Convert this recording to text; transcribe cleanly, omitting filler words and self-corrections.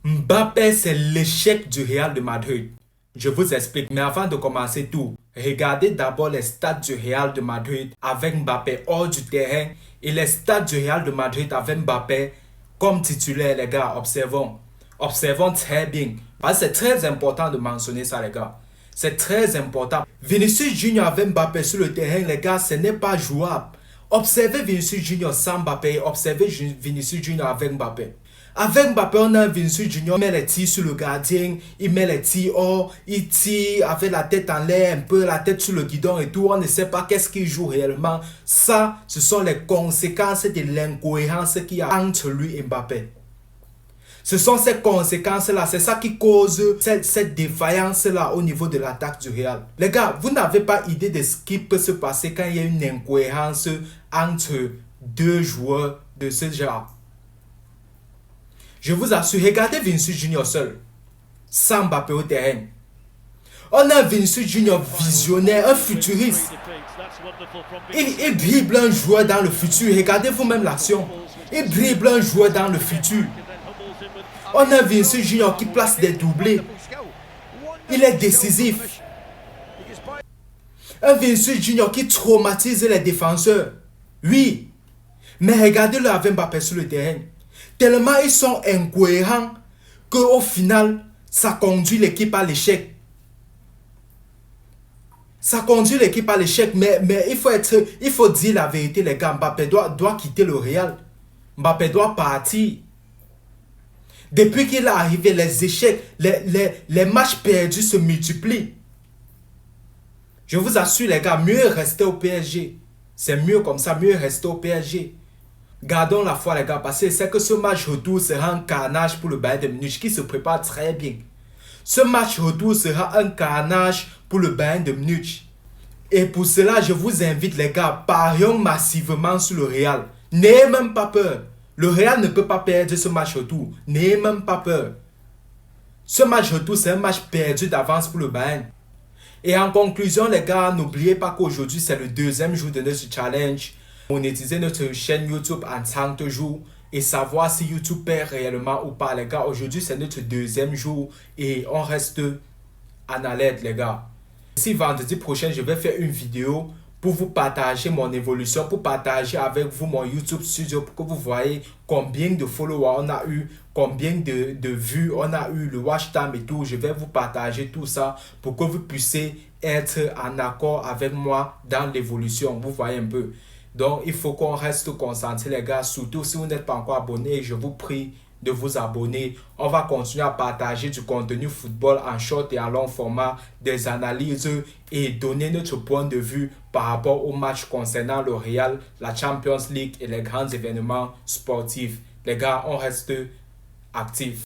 Mbappé, c'est l'échec du Real de Madrid. Je vous explique, mais avant de commencer tout, regardez d'abord les stats du Real de Madrid avec Mbappé hors du terrain et les stats du Real de Madrid avec Mbappé comme titulaire, les gars. Observons. Observons très bien. Parce que c'est très important de mentionner ça, les gars. C'est très important. Vinicius Junior avec Mbappé sur le terrain, les gars, ce n'est pas jouable. Observez Vinicius Junior sans Mbappé, observez Vinicius Junior avec Mbappé. Avec Mbappé, on a un Vinicius Junior, il met les tirs sur le gardien, il met les tirs hors, il tire avec la tête en l'air, un peu la tête sur le guidon et tout. On ne sait pas qu'est-ce qu'il joue réellement. Ça, ce sont les conséquences de l'incohérence qu'il y a entre lui et Mbappé. Ce sont ces conséquences-là, c'est ça qui cause cette défaillance-là au niveau de l'attaque du Real. Les gars, vous n'avez pas idée de ce qui peut se passer quand il y a une incohérence entre deux joueurs de ce genre. Je vous assure, regardez Vinicius Junior seul, sans Mbappé au terrain. On a un Vinicius Junior visionnaire, un futuriste. Il dribble un joueur dans le futur. Regardez vous-même l'action. Il dribble un joueur dans le futur. On a un Vinicius Junior qui place des doublés. Il est décisif. Un Vinicius Junior qui traumatise les défenseurs. Oui. Mais regardez-le avec Mbappé sur le terrain. Tellement ils sont incohérents qu'au final, ça conduit l'équipe à l'échec. Ça conduit l'équipe à l'échec, mais il faut dire la vérité, les gars. Mbappé doit quitter le Real. Mbappé doit partir. Depuis qu'il est arrivé, les échecs, les matchs perdus se multiplient. Je vous assure, les gars, mieux rester au PSG. C'est mieux comme ça, mieux rester au PSG. Gardons la foi, les gars, parce que c'est que ce match retour sera un carnage pour le Bayern de Munich qui se prépare très bien. Ce match retour sera un carnage pour le Bayern de Munich. Et pour cela, je vous invite, les gars, parions massivement sur le Real. N'ayez même pas peur. Le Real ne peut pas perdre ce match retour. N'ayez même pas peur. Ce match retour, c'est un match perdu d'avance pour le Bayern. Et en conclusion, les gars, n'oubliez pas qu'aujourd'hui, c'est le deuxième jour de notre challenge. Monétiser notre chaîne YouTube en 30 jours et savoir si YouTube perd réellement ou pas, les gars. Aujourd'hui, c'est notre deuxième jour et on reste en alerte, les gars. Si vendredi prochain, je vais faire une vidéo pour vous partager mon évolution, pour partager avec vous mon YouTube Studio, pour que vous voyez combien de followers on a eu, combien de vues on a eu, le watch time et tout. Je vais vous partager tout ça pour que vous puissiez être en accord avec moi dans l'évolution. Vous voyez un peu. Donc, il faut qu'on reste concentré, les gars. Surtout si vous n'êtes pas encore abonné, je vous prie de vous abonner. On va continuer à partager du contenu football en short et en long format, des analyses et donner notre point de vue par rapport aux matchs concernant le Real, la Champions League et les grands événements sportifs. Les gars, on reste actifs.